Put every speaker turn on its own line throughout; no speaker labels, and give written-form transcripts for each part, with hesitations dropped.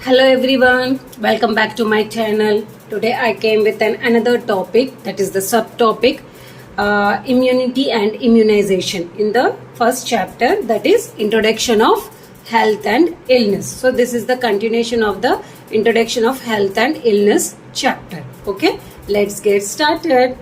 Hello everyone, welcome back to my channel. Today I came with another topic, that is the subtopic immunity and immunization in the first chapter, that is introduction of health and illness. So this is the continuation of the introduction of health and illness chapter. Okay, let's get started.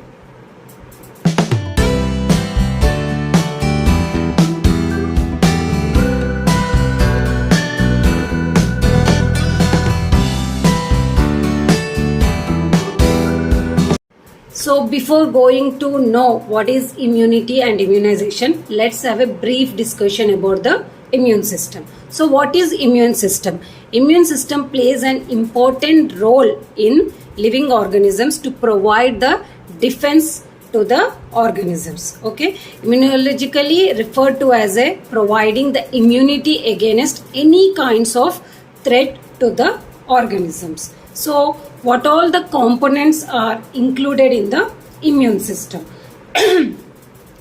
So before going to know what is immunity and immunization, let's have a brief discussion about the immune system. So what is immune system? Immune system plays an important role in living organisms to provide the defense to the organisms. Okay, immunologically referred to as a providing the immunity against any kinds of threat to the organisms. So what all the components are included in the immune system?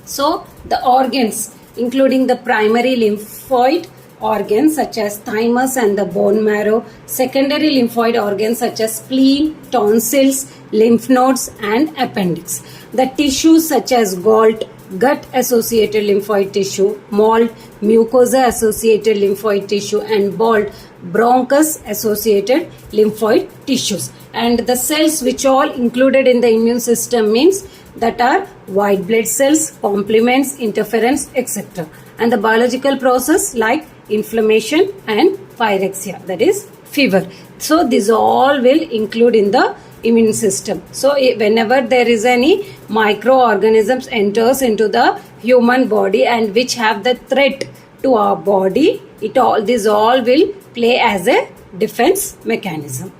So the organs, including the primary lymphoid organs such as thymus and the bone marrow, secondary lymphoid organs such as spleen, tonsils, lymph nodes and appendix. The tissues such as gall, gut associated lymphoid tissue, mold, mucosa associated lymphoid tissue and ball, bronchus associated lymphoid tissues. And the cells which all included in the immune system means that are white blood cells, complements, interference, etc. And the biological process like inflammation and pyrexia, that is fever. So these all will include in the immune system. So whenever there is any microorganisms enters into the human body and which have the threat to our body, these all will play as a defense mechanism.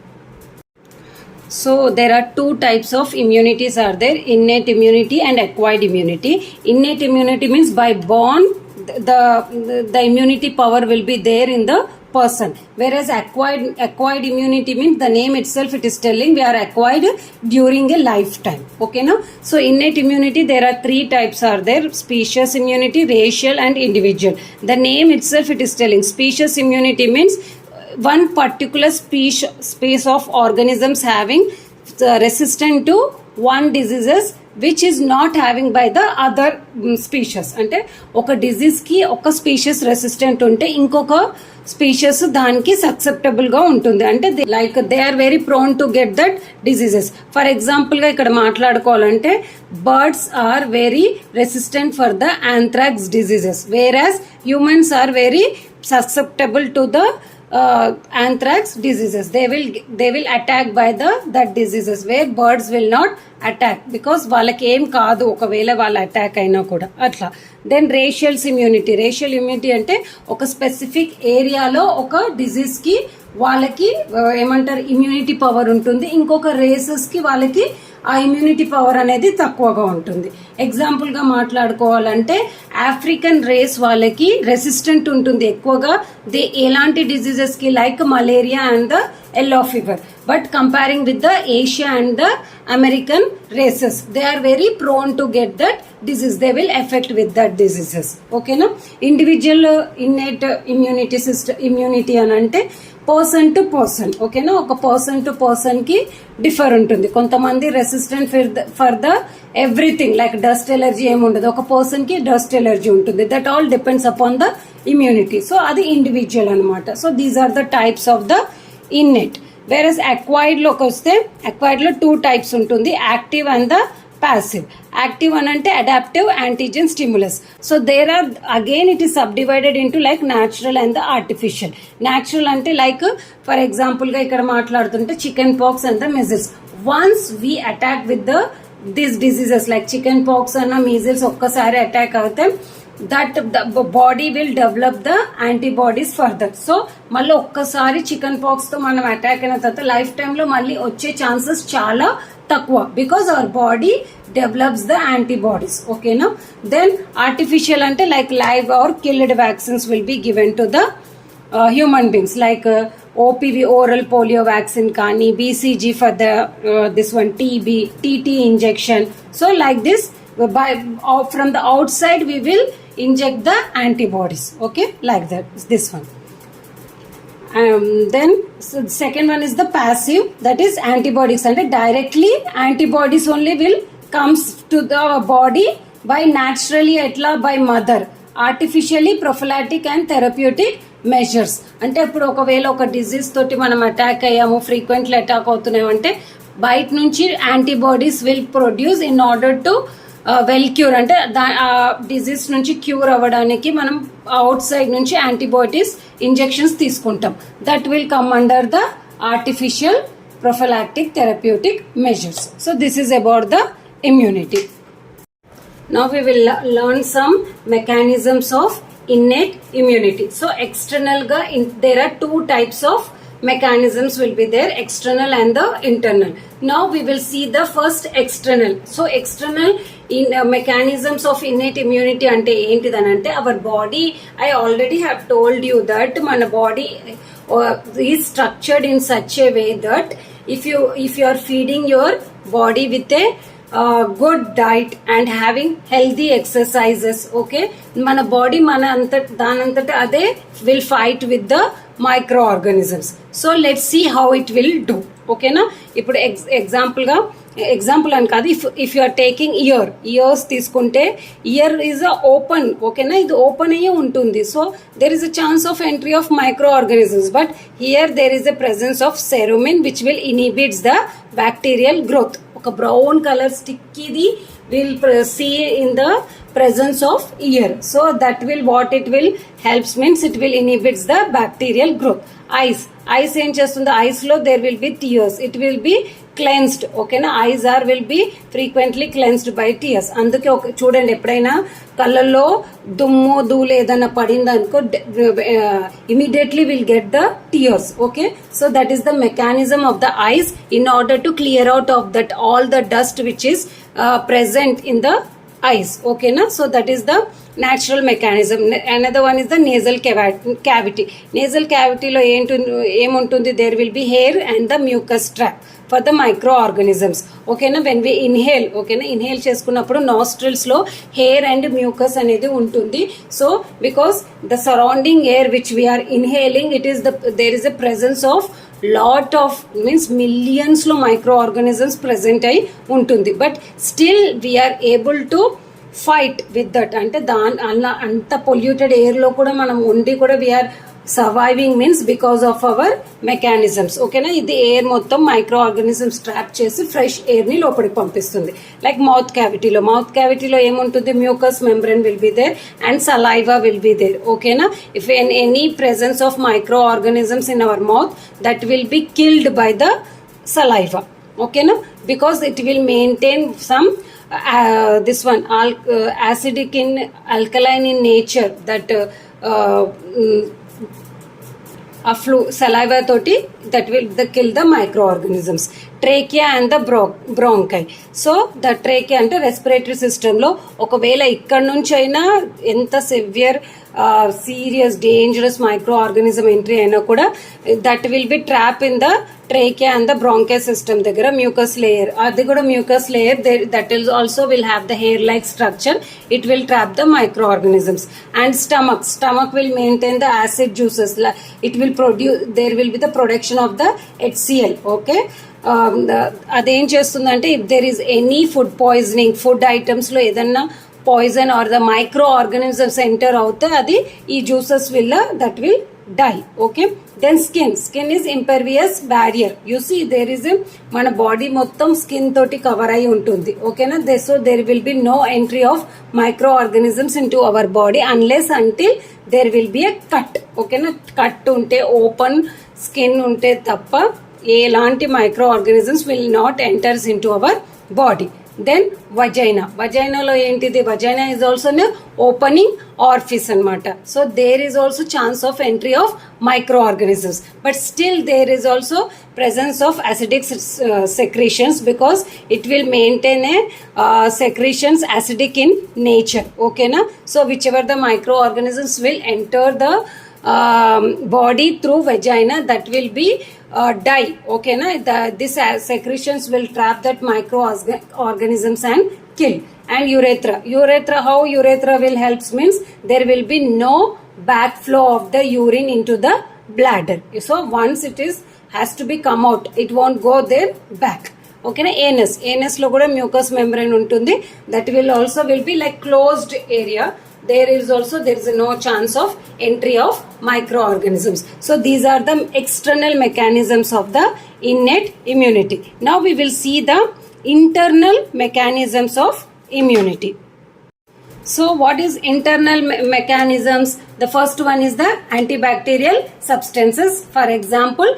So there are two types of immunities are there, innate immunity and acquired immunity. Innate immunity means by born the immunity power will be there in the person, whereas acquired immunity means the name itself it is telling we are acquired during a lifetime. Okay, now so innate immunity there are three types are there: species immunity, racial and individual. The name itself it is telling species immunity means one particular space of organisms having resistant to one diseases which is not having by the other species. అంటే ఒక disease కి ఒక spacious resistant ఉంటే ఇంకొక spacious దానికి సక్సెప్టబుల్ గా ఉంటుంది. అంటే like they are very prone to get that diseases. For example గా ఇక్కడ మాట్లాడుకోవాలంటే birds are very resistant for the anthrax diseases, whereas humans are very susceptible to the anthrax diseases. They will attack by that diseases, where birds will not attack because వాళ్ళకి ఏం కాదు ఒకవేళ వాళ్ళ attack అయినా కూడా అట్లా. దెన్ రేషియల్ ఇమ్యూనిటీ అంటే ఒక స్పెసిఫిక్ ఏరియాలో ఒక డిజీజ్ కి వాళ్ళకి ఏమంటారు ఇమ్యూనిటీ పవర్ ఉంటుంది, ఇంకొక రేసెస్ కి వాళ్ళకి ఆ ఇమ్యూనిటీ పవర్ అనేది తక్కువగా ఉంటుంది. ఎగ్జాంపుల్ గా మాట్లాడుకోవాలంటే ఆఫ్రికన్ రేస్ వాళ్ళకి రెసిస్టెంట్ ఉంటుంది ఎక్కువగా ఎలాంటి డిజీజెస్ కి like malaria and the yellow fever. But comparing with the Asia and the American races they are very prone to get that disease, they will affect with that diseases. Okay na? Individual innate immunity anante person to person. Okay na? Oka person to person ki differ untundi. Kontamandi resistant for the everything like dust allergy em undadu, oka person ki dust allergy untundi. That all depends upon the immunity. So adi individual anamata. So these are the types of the innate. Whereas acquired lo koste acquired lo two types untundi, active and the passive. Active అంటే adaptive antigen stimulus. So there are again it is subdivided into like natural and the artificial. Natural అంటే like for example గా ఇక్కడ మాట్లాడుతుంటే chicken pox and the measles. Once we attack with these diseases like chicken pox and measles ఒక్కసారి attack అవుతే that the body will develop the antibodies further. So మళ్ళీ ఒక్కసారి chicken pox తో మనం attack అయిన తర్వాత లైఫ్ టైమ్ లో మళ్ళీ వచ్చే ఛాన్సెస్ చాలా తక్కువ, because our body develops the antibodies. ఓకేనా? దెన్ ఆర్టిఫిషియల్ అంటే like live or killed vaccines will be given to the human beings like OPV oral polio vaccine కానీ BCG for the this one TB TT injection. So like this from the outside we will inject the antibodies. Okay, like that, this one. Then so second one is the passive, that is antibodies, and directly antibodies only will comes to the body by naturally etla by mother, artificially prophylactic and therapeutic measures. అంటే ఇప్పుడు ఒకవేళ ఒక disease తోటి మనం attack అయ్యాము, frequently attack అవుతున్నాము అంటే బయట నుంచి antibodies will produce in order to well cure, అంటే డిజీజ్ నుంచి క్యూర్ అవ్వడానికి మనం అవుట్ సైడ్ నుంచి యాంటీబయాటిక్స్ ఇంజెక్షన్స్ తీసుకుంటాం. That will come under the artificial prophylactic therapeutic measures. So this is about the immunity. Now we will learn some mechanisms of innate immunity. So external ga there are two types of mechanisms will be there, external and the internal. Now we will see the first external. So external in mechanisms of innate immunity ante entidanante our body, I already have told you that mana body is structured in such a way that if you are feeding your body with a good diet and having healthy exercises, okay, మన body మన దానంతట అదే will fight with the microorganisms. So let's see how it will do. ఓకేనా, ఇప్పుడు example అని కాదు, if you are taking years తీసుకుంటే year is open, ఓకేనా, ఇది ఓపెన్ అయ్యే ఉంటుంది. So there is a chance of entry of micro organisms, but here there is a presence of cerumen which will inhibits the bacterial growth. ఒక brown colour stick ఇది will see in the presence of ear. So that will what it will helps means it will inhibits the bacterial growth. Eyes ఏం చేస్తుంది, eyes లో there will be tears, it will be cleansed, ఓకేనా. Ice will be frequently cleansed by tears. అందుకే చూడండి, ఎప్పుడైనా కళ్ళల్లో దుమ్ము ధూళి ఏదైనా పడింది అనుకో immediately will get the tears, okay. So that is the mechanism of the eyes in order to clear out of that all the dust which is present in the eyes, okay na. So that is the natural mechanism. Another one is the nasal cavity. Nasal cavity lo ఏముంటుంది, there will be hair and the mucus tract for the microorganisms, okay na. When we inhale, okay na, inhale చేసుకున్నప్పుడు nostrils లో hair and mucus అనేది ఉంటుంది. So because the surrounding air which we are inhaling, there is a presence of lot of means millions లో microorganisms present అయి ఉంటుంది, but still we are able to fight with that. అంటే అంత polluted air లో కూడా మనం ఉండి కూడా we are surviving means because of our mechanisms, ఓకేనా. ఇది ఎయిర్ మొత్తం మైక్రో ఆర్గానిజమ్స్ ట్రాప్ చేసి ఫ్రెష్ ఎయిర్ ని లోపలికి పంపిస్తుంది. లైక్ మౌత్ క్యావిటీలో ఏముంటుంది, mucus membrane will be there and saliva will be there, ఓకేనా. If any presence of micro organisms in our mouth, that will be killed by the saliva, okay na, because it will maintain some this one acidic in alkaline in nature, that saliva toti that will kill the microorganisms. Trachea and the bronchi. So the trachea అంటే respiratory system లో ఒకవేళ ఇక్కడ నుంచి అయినా ఎంత severe serious dangerous micro organism entry అయినా కూడా that will be trap in the trachea and the bronchi system దగ్గర మ్యూకస్ లేయర్, అది కూడా mucus layer that is also will have the hair like structure, it will trap the micro organisms. And stomach will maintain the acid juices, it will produce, there will be the production of the HCl, okay. అదేం చేస్తుందంటే if there is any food poisoning, food items లో ఏదన్నా poison or the micro organisms enter అవుతే అది ఈ juices వల్ల that will die, okay. Then skin is impervious barrier. You see there is మన body మొత్తం స్కిన్ తోటి కవర్ అయి ఉంటుంది, ఓకేనా. So there will be no entry of micro organisms in to our body unless until there will be a cut, ఓకేనా. Cut ఉంటే, open skin ఉంటే తప్ప ఎలాంటి micro organisms will not enters in to our body. Then వజైనాలో ఏంటిది, vagina is also opening orifice అనమాట. So there is also chance of entry of micro organisms, but still there is also presence of acidic secretions because it will maintain a secretions acidic in nature, okay na. So whichever the microorganisms will enter the body through vagina, that will be die, okay na. This secretions will trap that microorganisms and kill. And urethra, how urethra will help means there will be no backflow of the urine into the bladder. So once it is has to be come out, it won't go there back. ఓకేనా. Anus లో కూడా mucus membrane ఉంటుంది. That will be like closed area. There is no chance of entry of microorganisms. So these are the external mechanisms of the innate immunity. Now we will see the internal mechanisms of immunity. So what is internal mechanisms? The first one is the antibacterial substances. For example,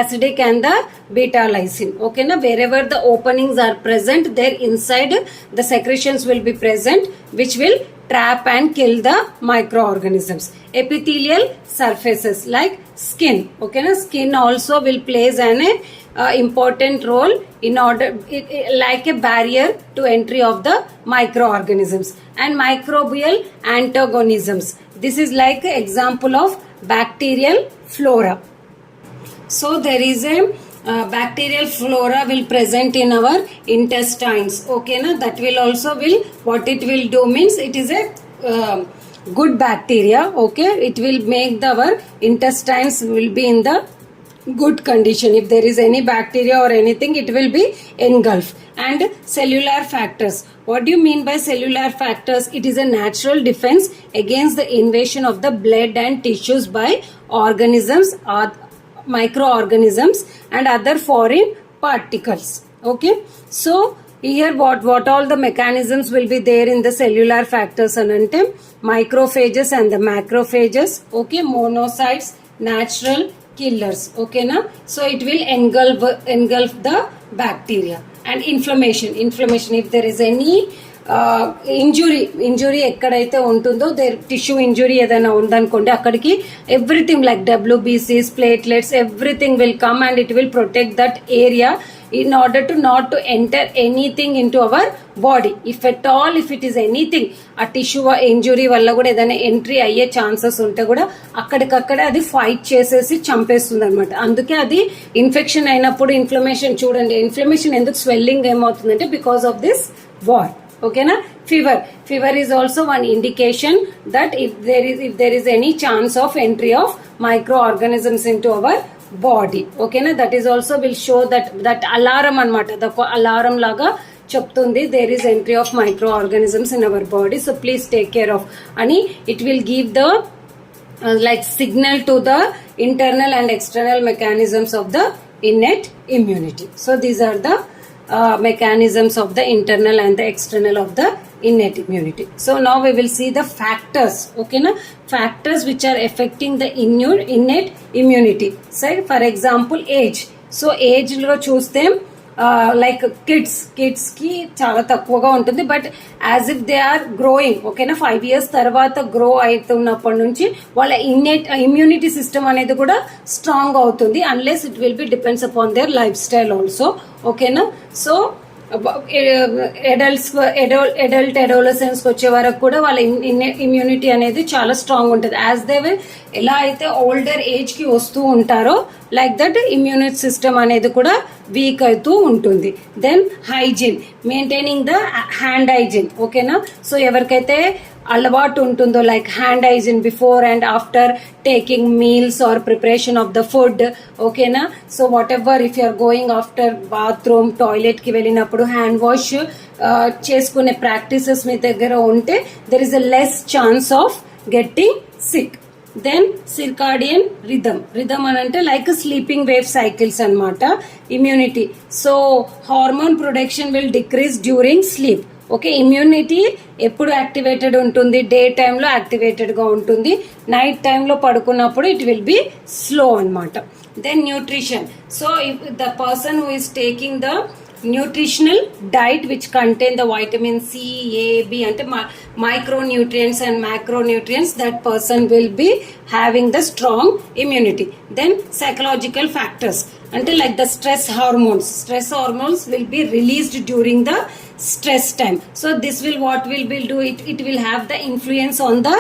acidic and the beta lysine. Okay, na, wherever the openings are present, there inside the secretions will be present, which will trap and kill the microorganisms. Epithelial surfaces like skin. Okay, na, skin also will plays an important role in order like a barrier to entry of the microorganisms. And microbial antagonisms, this is like an example of bacterial flora. So there is a bacterial flora will present in our intestines. Okay, na, that will also what it will do means it is a good bacteria. Okay, it will make our intestines will be in the good condition. If there is any bacteria or anything, it will be engulfed. And cellular factors, what do you mean by cellular factors? It is a natural defense against the invasion of the blood and tissues by organisms or microorganisms and other foreign particles. Okay, so here what all the mechanisms will be there in the cellular factors anante macrophages and the macrophages. Okay, monocytes, natural killers. Okay, na, so it will engulf the bacteria. And inflammation, if there is any injury ఎక్కడైతే ఉంటుందో there tissue injury ఏదైనా ఉందనుకోండి, అక్కడికి everything like WBCs, platelets, everything will come and it will protect that area in order to not to enter anything into our body. If at all, if it is anything, a tissue injury వల్ల కూడా ఏదైనా entry అయ్యే chances ఉంటే కూడా అక్కడికక్కడే అది fight చేసేసి చంపేస్తుంది అనమాట. అందుకే అది ఇన్ఫెక్షన్ అయినప్పుడు ఇన్ఫ్లమేషన్ చూడండి, ఇన్ఫ్లమేషన్ ఎందుకు స్వెల్లింగ్ ఏమవుతుందంటే బికాస్ ఆఫ్ దిస్ వార్. ఓకేనా. Fever is also one indication that if there is any chance of entry of microorganisms into our body. Okay na, that is also will show that alarm anamata, the alarm laga చెప్తుంది there is entry of microorganisms in our body. So please take care of ani it will give the like signal to the internal and external mechanisms of the innate immunity. So these are the mechanisms of the internal and the external of the innate immunity. So now we will see the factors. Okay na, factors which are affecting the innate immunity. Say for example age. So age lo చూస్తే like kids కి చాలా తక్కువగా ఉంటుంది, but as if they are growing. ఓకేనా, 5 years తర్వాత grow అవుతున్నప్పటి నుంచి వాళ్ళ immunity system అనేది కూడా స్ట్రాంగ్ అవుతుంది, unless it will B depends upon their life style also. ఓకేనా, సో అడోలసెన్స్ వచ్చే వరకు కూడా వాళ్ళ ఇమ్యూనిటీ అనేది చాలా స్ట్రాంగ్ ఉంటుంది. యాజ్ దే ఎలా అయితే ఓల్డర్ ఏజ్ కి వస్తూ ఉంటారో లైక్ దట్ ఇమ్యూనిటీ సిస్టమ్ అనేది కూడా వీక్ అవుతూ ఉంటుంది. Then hygiene, maintaining the hand hygiene. ఓకేనా, సో ఎవరికైతే అలవాటు ఉంటుందో like hand hygiene before and after taking meals or preparation of the food. ఓకేనా, so whatever if you're going after bathroom, toilet కి వెళ్ళినప్పుడు హ్యాండ్ వాష్ చేసుకునే practices మీ దగ్గర ఉంటే there is a less chance of getting sick. Then circadian rhythm అని అంటే like sleeping wave cycles అనమాట. Immunity, so hormone production will decrease during sleep. Okay, immunity ఎప్పుడు యాక్టివేటెడ్ ఉంటుంది? డే టైంలో యాక్టివేటెడ్ గా ఉంటుంది, నైట్ టైంలో పడుకున్నప్పుడు ఇట్ విల్ బి స్లో అనమాట. Then nutrition, so if the person who is taking the nutritional diet which contain the vitamin C, A, B అంటే micronutrients and macronutrients, that person will be having the strong immunity. Then psychological factors అంటే like the stress hormones will be released during the stress time. So this will what will do, it will have the influence on the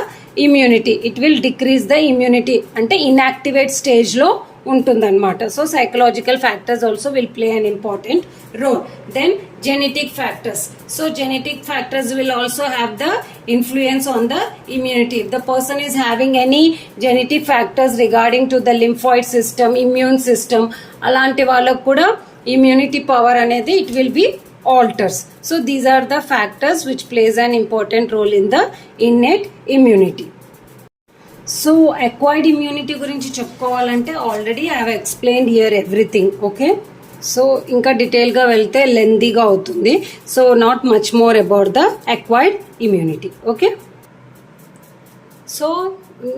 immunity. It will decrease the immunity అంటే inactivate stage లో ఉంటుందన్నమాట. So psychological factors also will play an important role. Then genetic factors. So genetic factors will also have the influence on the immunity. If the person is having any genetic factors regarding to the lymphoid system, immune system, అలాంటి వాళ్ళకు కూడా immunity power అనేది it will be alters. So these are the factors which plays an important role in the innate immunity. So acquired immunity గురించి చెప్పుకోవాలంటే already I have explained here everything. Okay, so ఇంకా డీటెయిల్గా వెళ్తే లెందీగా అవుతుంది. So not much more about the acquired immunity. Okay, so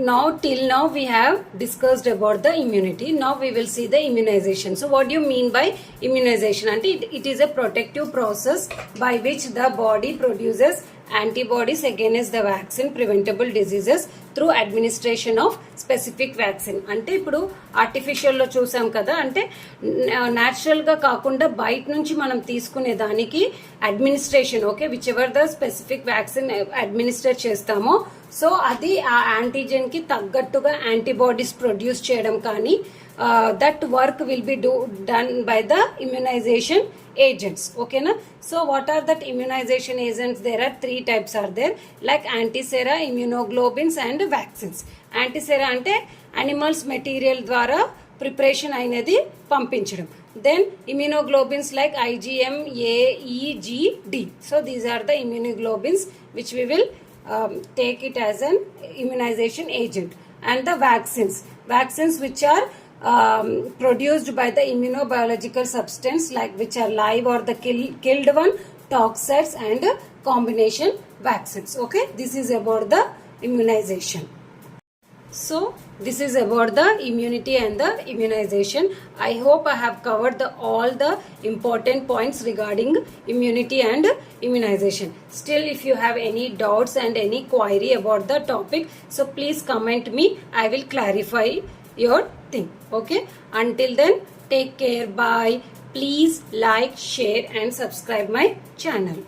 now till now we have discussed about the immunity. Now we will see the immunization. So what do you mean by immunization? And it is a protective process by which the body produces antibodies against the vaccine preventable diseases through administration of specific vaccine. అంటే ఇప్పుడు ఆర్టిఫిషియల్లో చూసాం కదా, అంటే న్యాచురల్గా కాకుండా బయట నుంచి మనం తీసుకునే దానికి administration, okay, whichever the specific vaccine administer చేస్తామో సో అది ఆ యాంటీజెన్కి తగ్గట్టుగా యాంటీబాడీస్ ప్రొడ్యూస్ చేయడం కానీ that work will be done by the immunization agents. Okay na? So what are that immunization agents? There are 3 types are there, like antisera, immunoglobulins and vaccines. Antisera ante animals material ద్వారా preparation అయినది పంపించడం. Then immunoglobulins like IgM, A, E, G, D. So these are the immunoglobulins which we will take it as an immunization agent. And the vaccines which are produced by the immunobiological substance like which are live or the killed one, toxoids and combination vaccines. Okay, this is about the immunization. So this is about the immunity and the immunization. I hope I have covered all the important points regarding immunity and immunization. Still, if you have any doubts and any query about the topic, so please comment me. I will clarify your thing. Okay, until then, take care. Bye. Please like, share and subscribe my channel.